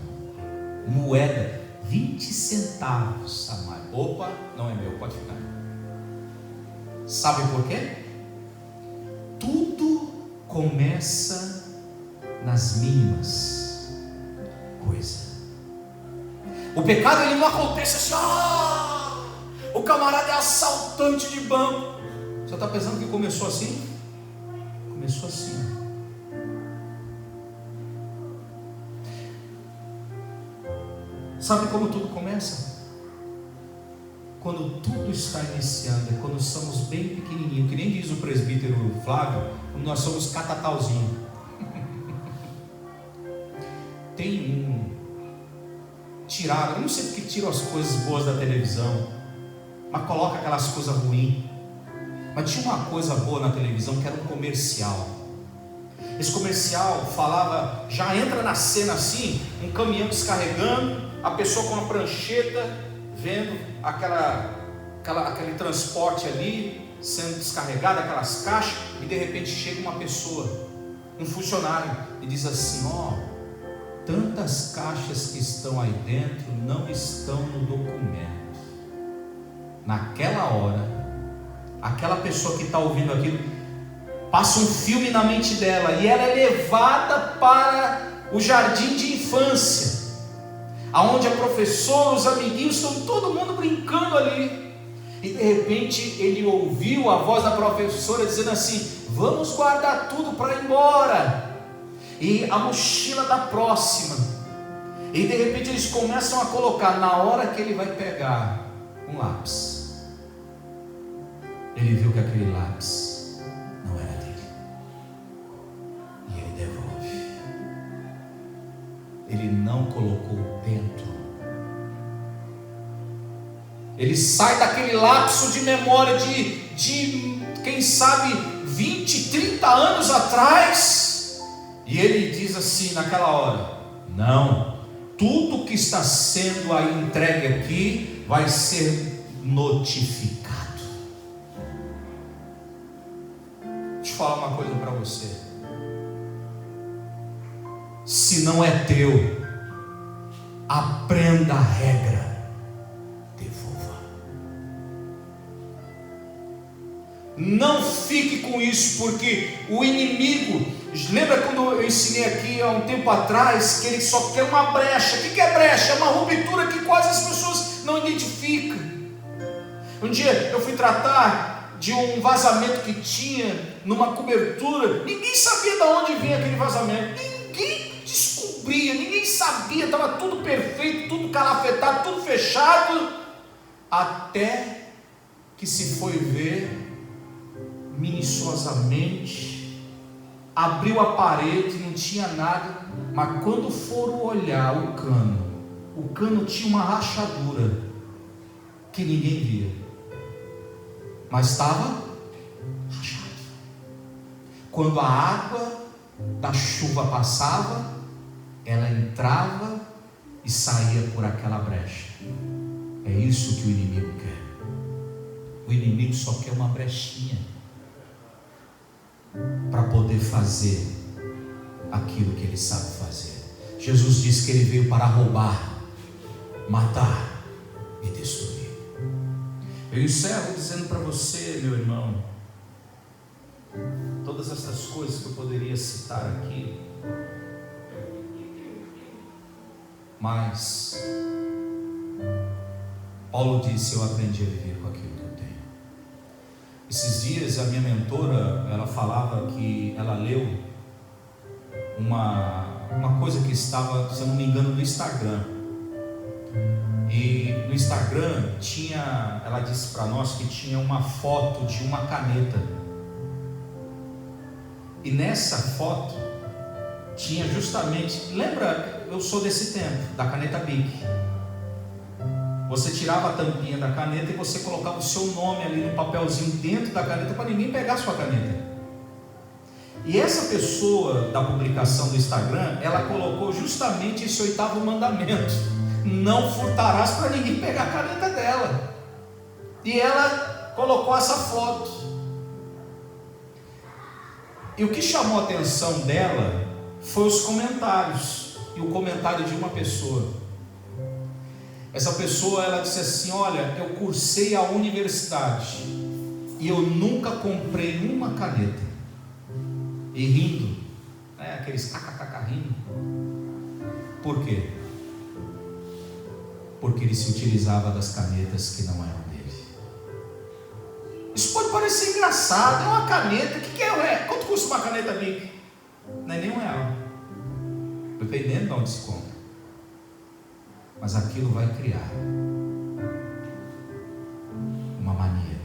S1: Moeda, 20 centavos a mais. Opa, não é meu, pode ficar. Sabe por quê? Tudo começa nas mínimas coisas. O pecado ele não acontece assim, o camarada é assaltante de banco. Você está pensando que começou assim? Começou assim. Sabe como tudo começa? Quando tudo está iniciando, é quando somos bem pequenininhos, que nem diz o presbítero Flávio, quando nós somos catatauzinho. Tem tiraram, eu não sei porque tiram as coisas boas da televisão, mas coloca aquelas coisas ruins. Mas tinha uma coisa boa na televisão que era um comercial. Esse comercial falava, já entra na cena assim, um caminhão descarregando, a pessoa com uma prancheta, vendo aquele transporte ali sendo descarregado, aquelas caixas, e de repente chega uma pessoa, um funcionário, e diz assim: tantas caixas que estão aí dentro não estão no documento. Naquela hora, aquela pessoa que está ouvindo aquilo, passa um filme na mente dela, e ela é levada para o jardim de infância, aonde a professora, os amiguinhos, estão todo mundo brincando ali, e de repente ele ouviu a voz da professora dizendo assim: vamos guardar tudo para ir embora, e a mochila da próxima, e de repente eles começam a colocar. Na hora que ele vai pegar um lápis, ele viu que aquele lápis não era dele, e ele devolve. Ele não colocou dentro. Ele sai daquele lapso de memória de quem sabe 20, 30 anos atrás, e ele diz assim naquela hora: não, tudo que está sendo aí entregue aqui vai ser notificado. Deixa eu falar uma coisa para você: se não é teu, aprenda a regra, devolva. Não fique com isso, porque o inimigo, lembra quando eu ensinei aqui há um tempo atrás, que ele só quer uma brecha? O que é brecha? É uma ruptura que quase as pessoas não identificam. Um dia eu fui tratar de um vazamento que tinha numa cobertura, ninguém sabia de onde vinha aquele vazamento, ninguém descobria, ninguém sabia, estava tudo perfeito, tudo calafetado, tudo fechado, até que se foi ver minuciosamente, abriu a parede, não tinha nada, mas quando foram olhar o cano tinha uma rachadura que ninguém via, mas estava rachado. Quando a água da chuva passava, ela entrava e saía por aquela brecha. É isso que o inimigo quer. O inimigo só quer uma brechinha para poder fazer aquilo que ele sabe fazer. Jesus disse que ele veio para roubar, matar e destruir. Eu encerro dizendo para você, meu irmão, todas essas coisas que eu poderia citar aqui, mas Paulo disse: eu aprendi a viver com aquilo que eu tenho. Esses dias a minha mentora, ela falava que ela leu uma coisa que estava, se eu não me engano, no Instagram. E no Instagram tinha, ela disse para nós que tinha uma foto de uma caneta. E nessa foto tinha justamente, lembra, eu sou desse tempo, da caneta Bic. Você tirava a tampinha da caneta e você colocava o seu nome ali no papelzinho dentro da caneta para ninguém pegar a sua caneta. E essa pessoa da publicação do Instagram, ela colocou justamente esse 8º mandamento: não furtarás, para ninguém pegar a caneta dela. E ela colocou essa foto. E o que chamou a atenção dela foi os comentários, e o comentário de uma pessoa. Essa pessoa, ela disse assim: olha, eu cursei a universidade e eu nunca comprei uma caneta. E rindo, né, aqueles kkk rindo. Por quê? Porque ele se utilizava das canetas que não eram dele. Isso pode parecer engraçado, é uma caneta, o que é? Quanto custa uma caneta Bic? Não é nem R$1, dependendo de onde se compra. Mas aquilo vai criar uma mania.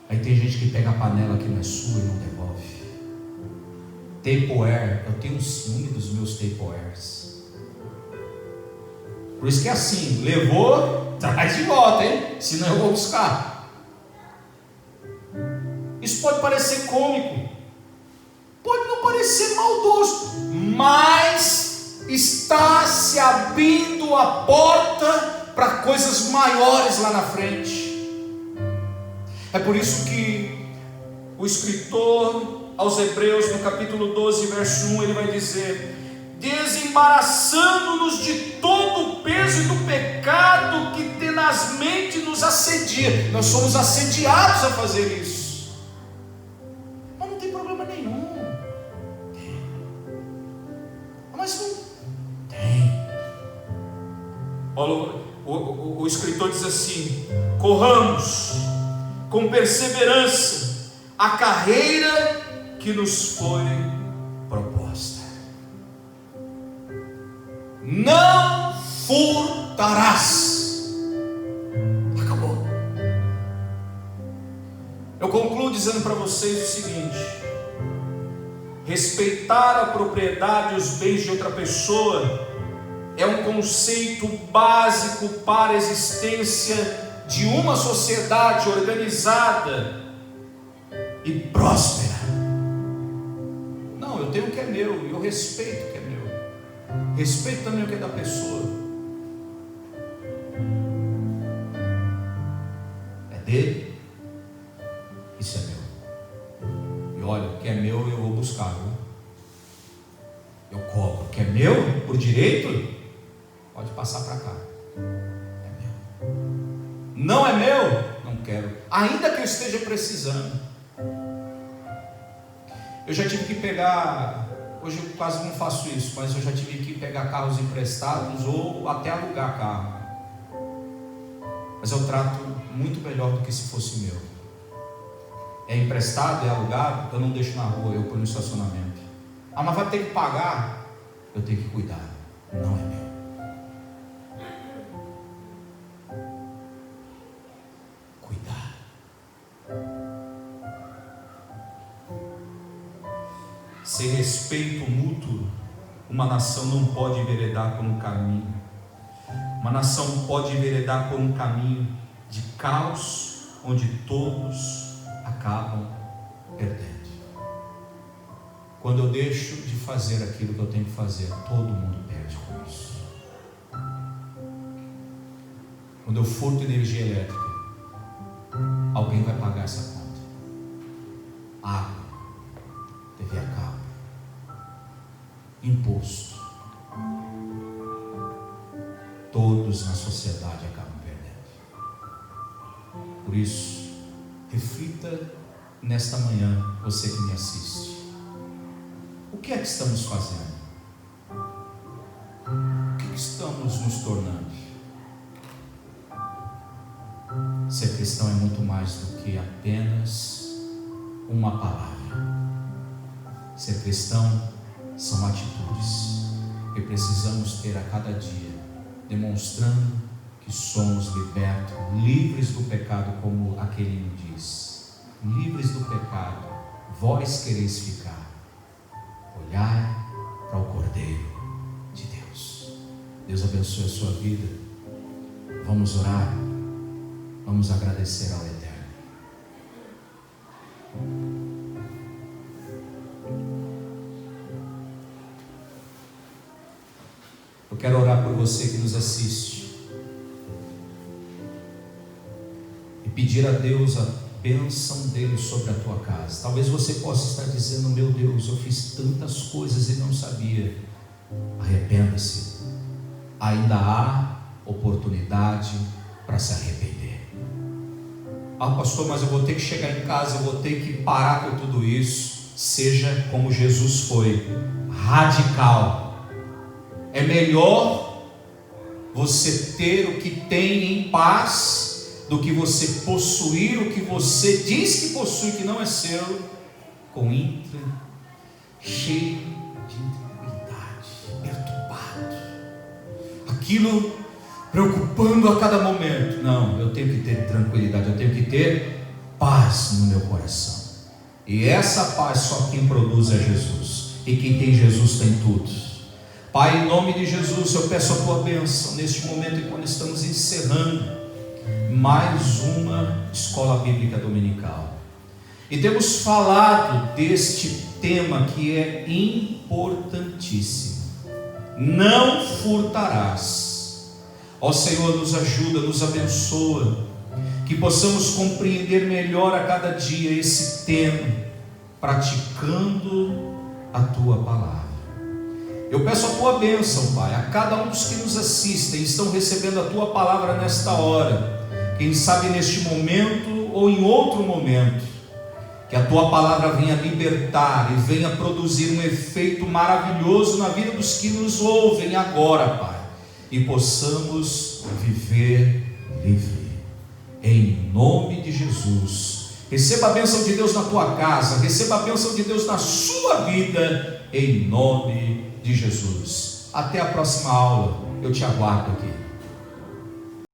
S1: Aí tem gente que pega a panela que não é sua e não devolve. Tupperware, eu tenho um ciúme dos meus Tupperwares. Por isso que é assim: levou, traz de volta, hein? Senão eu vou buscar. Isso pode parecer cômico, pode não parecer maldoso, mas está se abrindo a porta para coisas maiores lá na frente. É por isso que o escritor aos Hebreus, no capítulo 12, verso 1, ele vai dizer: desembaraçando-nos de todo o peso e do pecado que tenazmente nos assedia. Nós somos assediados a fazer isso, mas não tem problema nenhum. Tem. Mas não tem. Olha, o escritor diz assim: corramos com perseverança a carreira que nos foi proposta. Não furtarás. Acabou. Eu concluo dizendo para vocês o seguinte: respeitar a propriedade e os bens de outra pessoa é um conceito básico para a existência de uma sociedade organizada e próspera. Não, eu tenho o que é meu e eu respeito o que é meu. Respeito também o que é da pessoa. É dele, isso é meu. E olha, o que é meu eu vou buscar, viu? Eu cobro. O que é meu por direito, pode passar para cá. Não é meu, não quero, ainda que eu esteja precisando. Eu já tive que pegar, hoje eu quase não faço isso, mas eu já tive que pegar carros emprestados ou até alugar carro. Mas eu trato muito melhor do que se fosse meu. É emprestado, é alugado, eu não deixo na rua, eu ponho no estacionamento. Ah, mas vai ter que pagar. Eu tenho que cuidar. Não é meu. Cuidar. Sem respeito mútuo, uma nação não pode enveredar por um caminho. Uma nação pode enveredar por um caminho de caos, onde todos acabam perdendo. Quando eu deixo de fazer aquilo que eu tenho que fazer, todo mundo perde com isso. Quando eu furto energia elétrica, alguém vai pagar essa conta. Água, TV a cabo, imposto. Todos na sociedade acabam perdendo. Por isso, reflita nesta manhã, você que me assiste. O que é que estamos fazendo? O que estamos nos tornando? Ser cristão é muito mais do que apenas uma palavra. Ser cristão são atitudes que precisamos ter a cada dia, demonstrando que somos libertos, livres do pecado, como aquele hino diz. Livres do pecado, vós quereis ficar. Olhai para o Cordeiro de Deus. Deus abençoe a sua vida. Vamos orar. Vamos agradecer ao Eterno. Eu quero orar por você que nos assiste e pedir a Deus a bênção dele sobre a tua casa. Talvez você possa estar dizendo: meu Deus, eu fiz tantas coisas e não sabia. Arrependa-se. Ainda há oportunidade para se arrepender. Ah, pastor, mas eu vou ter que chegar em casa, eu vou ter que parar com tudo isso. Seja como Jesus foi, radical. É melhor você ter o que tem em paz do que você possuir o que você diz que possui, que não é seu, cheio de intranquilidade, perturbado, aquilo preocupando a cada momento. Não, eu tenho que ter tranquilidade, eu tenho que ter paz no meu coração. E essa paz só quem produz é Jesus. E quem tem Jesus tem tudo. Pai, em nome de Jesus, eu peço a tua bênção neste momento, e quando estamos encerrando mais uma escola bíblica dominical, e temos falado deste tema que é importantíssimo: não furtarás. Ó Senhor, nos ajuda, nos abençoa, que possamos compreender melhor a cada dia esse tema, praticando a tua palavra. Eu peço a tua bênção, Pai, a cada um dos que nos assistem, estão recebendo a tua palavra nesta hora, quem sabe neste momento ou em outro momento, que a tua palavra venha libertar e venha produzir um efeito maravilhoso na vida dos que nos ouvem agora, Pai, e possamos viver livre, em nome de Jesus. Receba a bênção de Deus na tua casa, receba a bênção de Deus na sua vida, em nome de Jesus. Até a próxima aula, eu te aguardo aqui.